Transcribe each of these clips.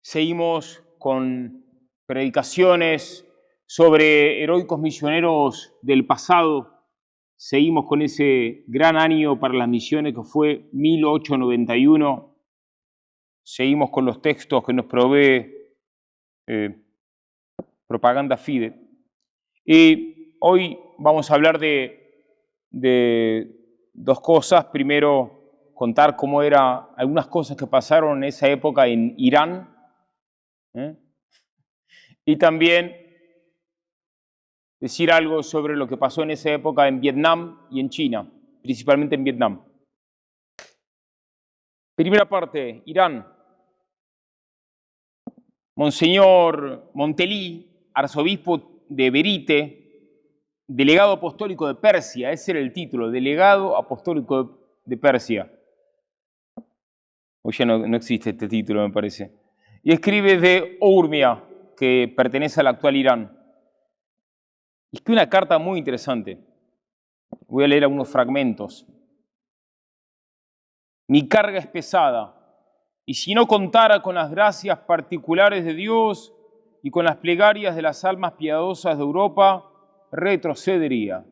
Seguimos con predicaciones sobre heroicos misioneros del pasado. Seguimos con ese gran año para las misiones que fue 1891. Seguimos con los textos que nos provee Propaganda Fide. Y hoy vamos a hablar de dos cosas. Primero, contar cómo eran algunas cosas que pasaron en esa época en Irán. Y también decir algo sobre lo que pasó en esa época en Vietnam y en China, principalmente en Vietnam. Primera parte, Irán. Monseñor Monteli, arzobispo de Berite, delegado apostólico de Persia, ese era el título, delegado apostólico de Persia. Hoy ya no existe este título, me parece. Y escribe de Urmia, que pertenece al actual Irán. Y escribe una carta muy interesante. Voy a leer algunos fragmentos. Mi carga es pesada, y si no contara con las gracias particulares de Dios y con las plegarias de las almas piadosas de Europa, retrocedería.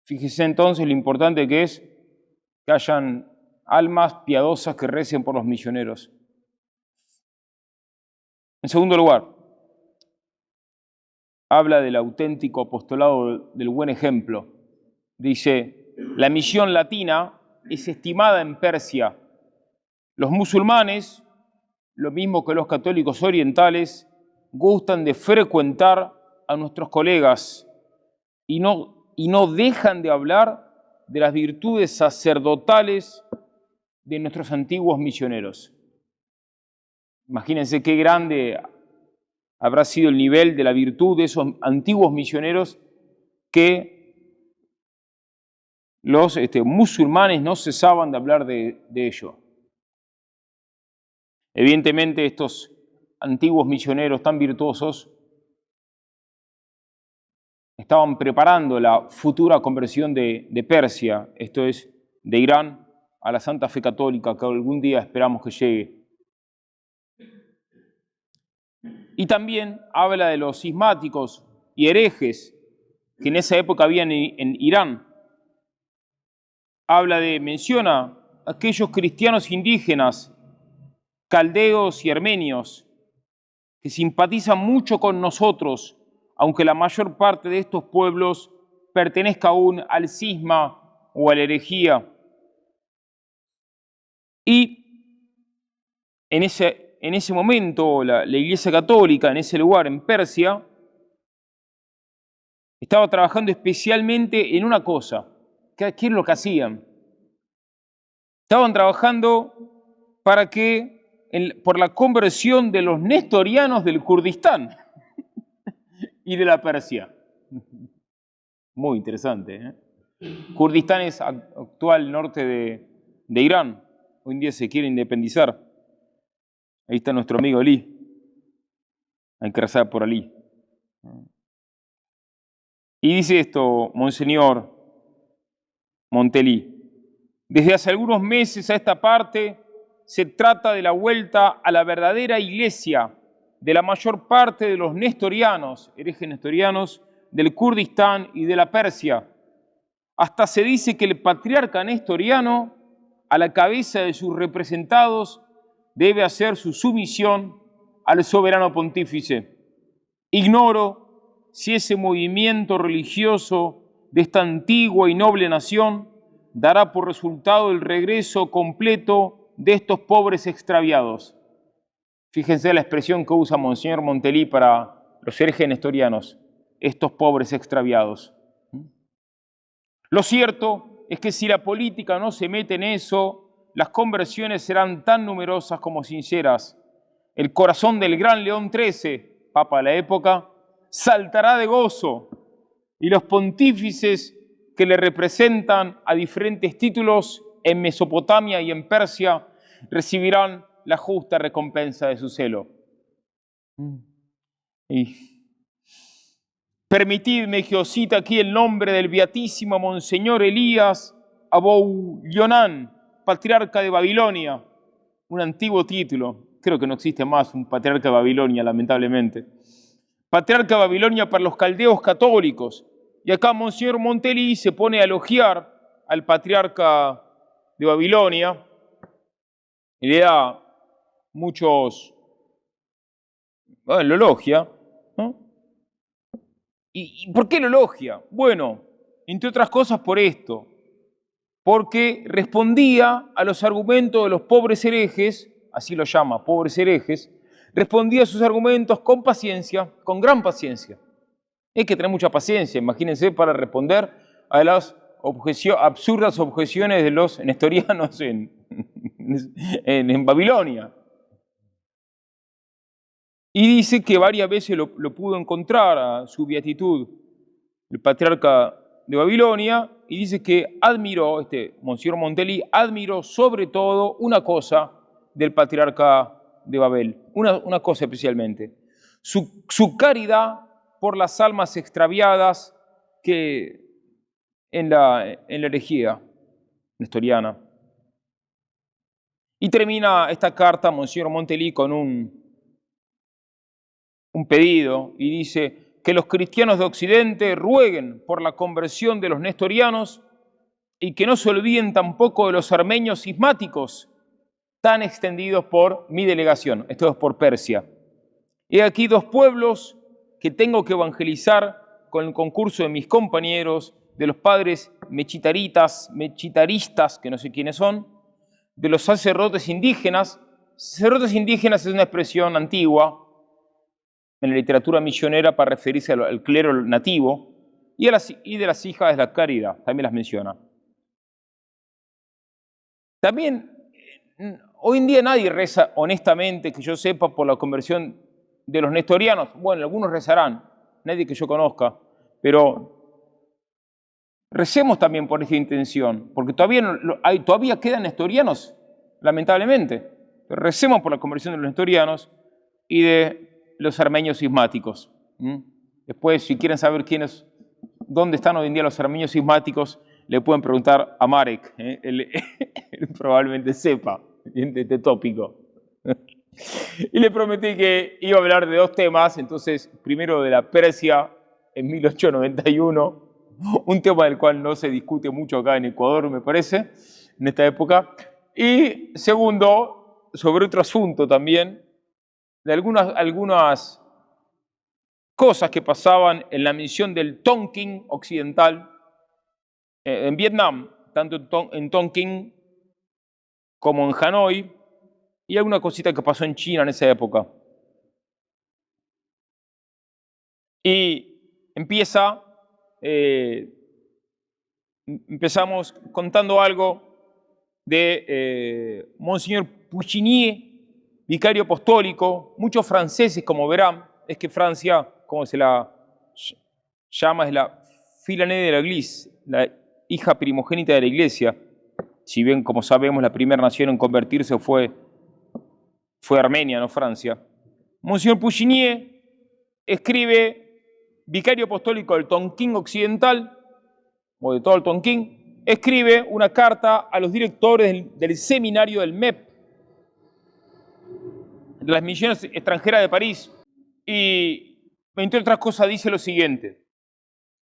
Fíjese entonces lo importante que es que hayan almas piadosas que recen por los misioneros. En segundo lugar, habla del auténtico apostolado del buen ejemplo. Dice, la misión latina es estimada en Persia. Los musulmanes, lo mismo que los católicos orientales, gustan de frecuentar a nuestros colegas y no dejan de hablar de las virtudes sacerdotales de nuestros antiguos misioneros. Imagínense qué grande habrá sido el nivel de la virtud de esos antiguos misioneros que los musulmanes no cesaban de hablar de ello. Evidentemente estos antiguos misioneros tan virtuosos estaban preparando la futura conversión de Persia, esto es, de Irán a la Santa Fe Católica, que algún día esperamos que llegue. Y también habla de los cismáticos y herejes que en esa época habían en Irán. Menciona a aquellos cristianos indígenas, caldeos y armenios, que simpatizan mucho con nosotros, aunque la mayor parte de estos pueblos pertenezca aún al cisma o a la herejía. Y en ese momento la Iglesia Católica, en ese lugar, en Persia, estaba trabajando especialmente en una cosa. ¿Qué es lo que hacían? Estaban trabajando por la conversión de los nestorianos del Kurdistán y de la Persia. Muy interesante, ¿eh? Kurdistán es actual norte de Irán. Hoy en día se quiere independizar. Ahí está nuestro amigo Ali. Hay que rezar por Ali. Y dice esto, Monseñor Monteli. Desde hace algunos meses a esta parte se trata de la vuelta a la verdadera iglesia de la mayor parte de los nestorianos, herejes nestorianos, del Kurdistán y de la Persia. Hasta se dice que el patriarca nestoriano, a la cabeza de sus representados, debe hacer su sumisión al soberano pontífice. Ignoro si ese movimiento religioso de esta antigua y noble nación dará por resultado el regreso completo de estos pobres extraviados. Fíjense la expresión que usa Monseñor Monteli para los herejes nestorianos, estos pobres extraviados. Lo cierto es que si la política no se mete en eso, las conversiones serán tan numerosas como sinceras. El corazón del gran León XIII, Papa de la época, saltará de gozo y los pontífices que le representan a diferentes títulos en Mesopotamia y en Persia recibirán la justa recompensa de su celo. Permitidme que os cite aquí el nombre del beatísimo Monseñor Elías Abou Yonan, patriarca de Babilonia, un antiguo título. creo que no existe más un patriarca de Babilonia, lamentablemente. Patriarca de Babilonia para los caldeos católicos. Y acá Monseñor Montelí se pone a elogiar al patriarca de Babilonia y le da muchos, bueno, lo elogia, ¿no? ¿Y por qué lo elogia? Bueno, entre otras cosas por esto, porque respondía a los argumentos de los pobres herejes, así lo llama, pobres herejes, respondía a sus argumentos con paciencia, con gran paciencia. Hay que tener mucha paciencia, imagínense, para responder a las absurdas objeciones de los nestorianos en Babilonia. Y dice que varias veces lo pudo encontrar a su beatitud el patriarca de Babilonia, y dice que admiró, Monseñor Montelí, admiró sobre todo una cosa del patriarca de Babel, una cosa especialmente, su caridad por las almas extraviadas que en la herejía nestoriana. Y termina esta carta, Monseñor Montelí, con un pedido, y dice que los cristianos de Occidente rueguen por la conversión de los nestorianos y que no se olviden tampoco de los armenios cismáticos tan extendidos por mi delegación, esto es por Persia. He aquí dos pueblos que tengo que evangelizar con el concurso de mis compañeros, de los padres mechitaristas, que no sé quiénes son, de los sacerdotes indígenas. Sacerdotes indígenas es una expresión antigua en la literatura misionera para referirse al clero nativo, y de las hijas de la caridad, también las menciona. También, hoy en día nadie reza honestamente, que yo sepa, por la conversión de los nestorianos. Bueno, algunos rezarán, nadie que yo conozca, pero recemos también por esta intención, porque todavía quedan nestorianos, lamentablemente. Pero recemos por la conversión de los nestorianos y de los armenios cismáticos. Después, si quieren saber dónde están hoy en día los armenios cismáticos, le pueden preguntar a Marek, él probablemente sepa de este tópico. Y le prometí que iba a hablar de dos temas, entonces, primero de la Persia en 1891, un tema del cual no se discute mucho acá en Ecuador, me parece, en esta época, y segundo, sobre otro asunto también, de algunas cosas que pasaban en la misión del Tonkin occidental, en Vietnam, tanto en Tonkin como en Hanoi, y alguna cosita que pasó en China en esa época. Y empezamos contando algo de Monseñor Puchinier, vicario apostólico. Muchos franceses, como verán, es que Francia, como se la llama, es la fille aînée de l'Église, la hija primogénita de la Iglesia. Si bien, como sabemos, la primera nación en convertirse fue Armenia, no Francia. Monseñor Puchinier escribe, vicario apostólico del Tonkin occidental, o de todo el Tonkin, escribe una carta a los directores del seminario del MEP, de las misiones extranjeras de París, y entre otras cosas dice lo siguiente.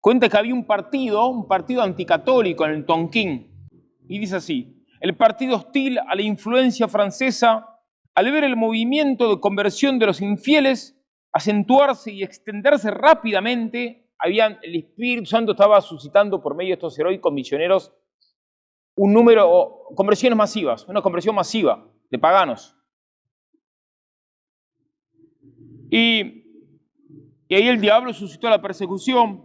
Cuenta que había un partido anticatólico en el Tonkin, y dice así: el partido hostil a la influencia francesa, al ver el movimiento de conversión de los infieles acentuarse y extenderse rápidamente, el Espíritu Santo estaba suscitando por medio de estos heroicos misioneros conversiones masivas, una conversión masiva de paganos. Y ahí el diablo suscitó la persecución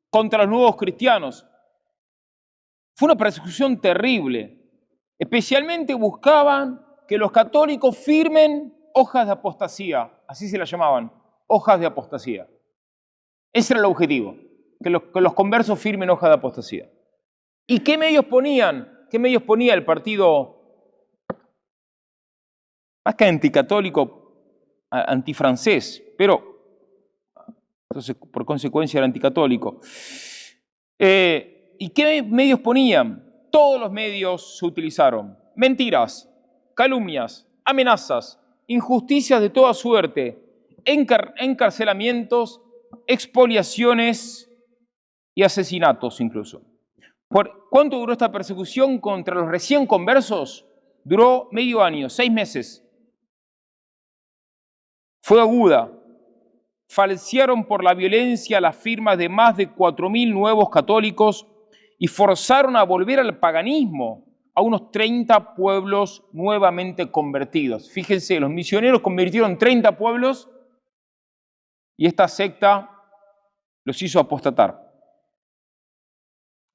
contra los nuevos cristianos. Fue una persecución terrible. Especialmente buscaban que los católicos firmen hojas de apostasía, así se las llamaban, hojas de apostasía. Ese era el objetivo, que los conversos firmen hojas de apostasía. ¿Y qué medios ponían? ¿Qué medios ponía el partido, más que anticatólico, antifrancés, pero entonces por consecuencia era anticatólico? ¿Y qué medios ponían? Todos los medios se utilizaron. Mentiras, calumnias, amenazas, injusticias de toda suerte, encarcelamientos, expoliaciones y asesinatos incluso. ¿Por cuánto duró esta persecución contra los recién conversos? Duró medio año, 6 meses. Fue aguda. Falsearon por la violencia las firmas de más de 4.000 nuevos católicos y forzaron a volver al paganismo a unos 30 pueblos nuevamente convertidos. Fíjense, los misioneros convirtieron 30 pueblos y esta secta los hizo apostatar.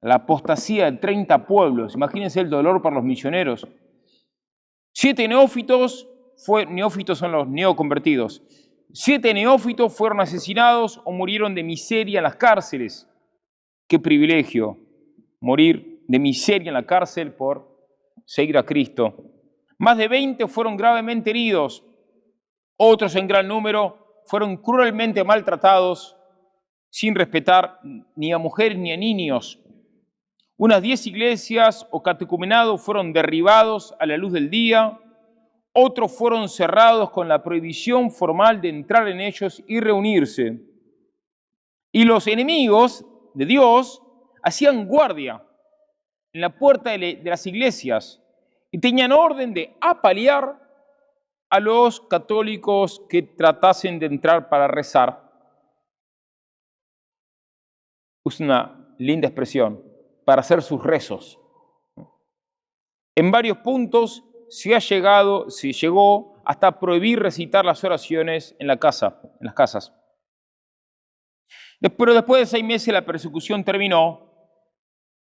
La apostasía de 30 pueblos, imagínense el dolor para los misioneros. 7 neófitos son los neoconvertidos. 7 neófitos fueron asesinados o murieron de miseria en las cárceles. Qué privilegio, morir de miseria en la cárcel por seguir a Cristo. Más de 20 fueron gravemente heridos. Otros en gran número fueron cruelmente maltratados, sin respetar ni a mujeres ni a niños. Unas 10 iglesias o catecumenados fueron derribados a la luz del día. Otros fueron cerrados con la prohibición formal de entrar en ellos y reunirse. Y los enemigos de Dios hacían guardia en la puerta de las iglesias y tenían orden de apalear a los católicos que tratasen de entrar para rezar. Es una linda expresión, para hacer sus rezos. En varios puntos se llegó hasta prohibir recitar las oraciones en las casas. Pero después de 6 meses la persecución terminó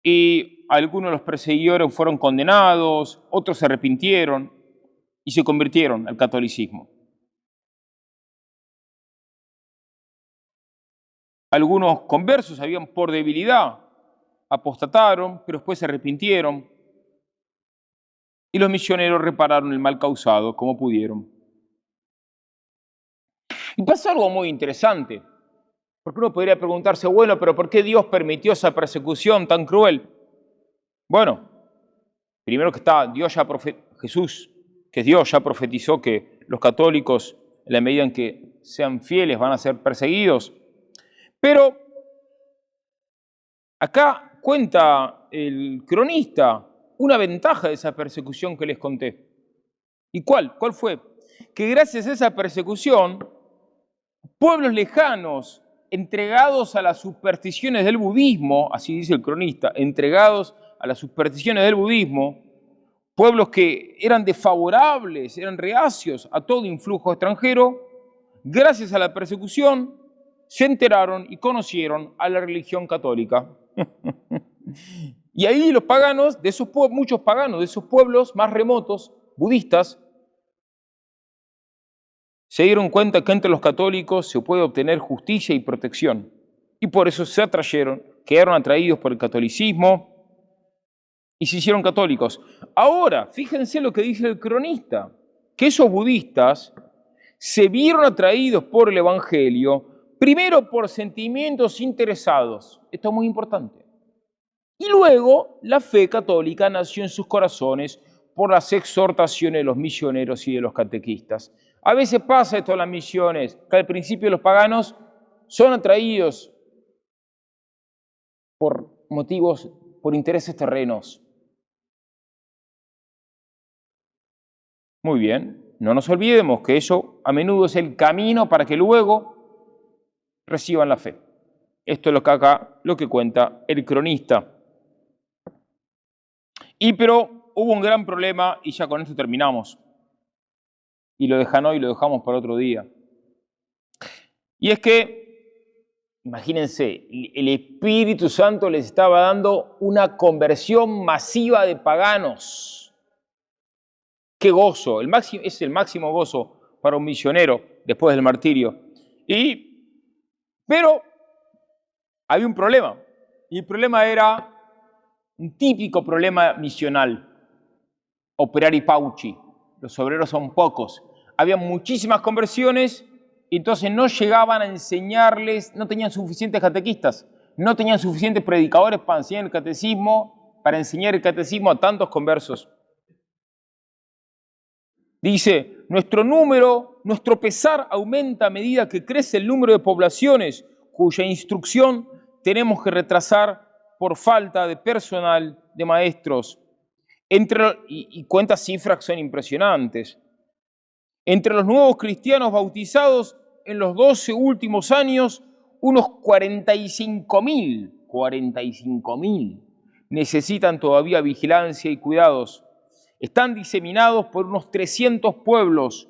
y algunos de los perseguidores fueron condenados, otros se arrepintieron y se convirtieron al catolicismo. Algunos conversos habían por debilidad, apostataron, pero después se arrepintieron y los misioneros repararon el mal causado como pudieron. Y pasa algo muy interesante, porque uno podría preguntarse, bueno, pero ¿por qué Dios permitió esa persecución tan cruel? Bueno, primero que está, Jesús, que es Dios, ya profetizó que los católicos, en la medida en que sean fieles, van a ser perseguidos. Pero acá cuenta el cronista una ventaja de esa persecución que les conté. ¿Y cuál? ¿Cuál fue? Que gracias a esa persecución, pueblos lejanos, entregados a las supersticiones del budismo, así dice el cronista, entregados a las supersticiones del budismo, pueblos que eran desfavorables, eran reacios a todo influjo extranjero, gracias a la persecución, se enteraron y conocieron a la religión católica. Y ahí los paganos, muchos paganos de esos pueblos más remotos, budistas, se dieron cuenta que entre los católicos se puede obtener justicia y protección. Y por eso se quedaron atraídos por el catolicismo y se hicieron católicos. Ahora, fíjense lo que dice el cronista, que esos budistas se vieron atraídos por el Evangelio, primero por sentimientos interesados, esto es muy importante, y luego la fe católica nació en sus corazones por las exhortaciones de los misioneros y de los catequistas. A veces pasa esto en las misiones, que al principio los paganos son atraídos por motivos, por intereses terrenos. Muy bien, no nos olvidemos que eso a menudo es el camino para que luego reciban la fe. Esto es lo que cuenta el cronista. Pero hubo un gran problema y ya con esto terminamos. Y lo dejan hoy y lo dejamos para otro día. Y es que, imagínense, el Espíritu Santo les estaba dando una conversión masiva de paganos. ¡Qué gozo! Es el máximo gozo para un misionero después del martirio. Pero había un problema. Y el problema era un típico problema misional. Operari pauci. Los obreros son pocos. Había muchísimas conversiones y entonces no llegaban a enseñarles, no tenían suficientes catequistas, no tenían suficientes predicadores para enseñar el catecismo a tantos conversos. Dice, nuestro pesar aumenta a medida que crece el número de poblaciones cuya instrucción tenemos que retrasar por falta de personal, de maestros. Y cuenta cifras que son impresionantes. Entre los nuevos cristianos bautizados en los 12 últimos años, unos 45.000 necesitan todavía vigilancia y cuidados. Están diseminados por unos 300 pueblos,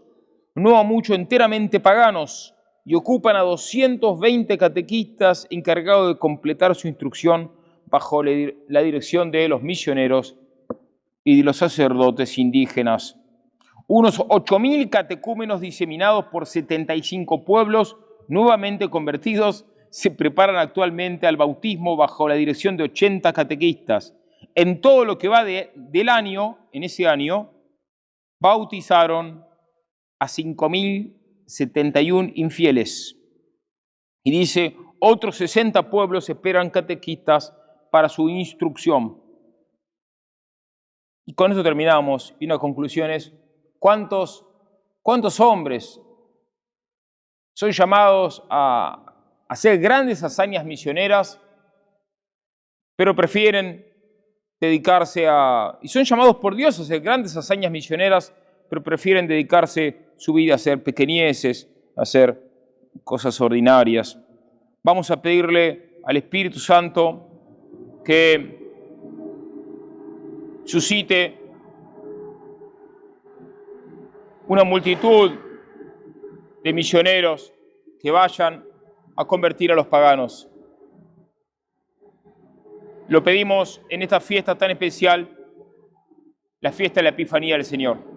no a mucho enteramente paganos, y ocupan a 220 catequistas encargados de completar su instrucción bajo la dirección de los misioneros y de los sacerdotes indígenas. Unos 8.000 catecúmenos diseminados por 75 pueblos nuevamente convertidos se preparan actualmente al bautismo bajo la dirección de 80 catequistas. En todo lo que va del año, en ese año, bautizaron a 5.071 infieles. Y dice, otros 60 pueblos esperan catequistas para su instrucción. Y con esto terminamos. Y una conclusión es, ¿cuántos hombres son llamados a hacer grandes hazañas misioneras, pero prefieren dedicarse y son llamados por Dios a hacer grandes hazañas misioneras, pero prefieren dedicarse su vida a hacer pequeñeces, a hacer cosas ordinarias? Vamos a pedirle al Espíritu Santo que suscite una multitud de misioneros que vayan a convertir a los paganos. Lo pedimos en esta fiesta tan especial, la fiesta de la Epifanía del Señor.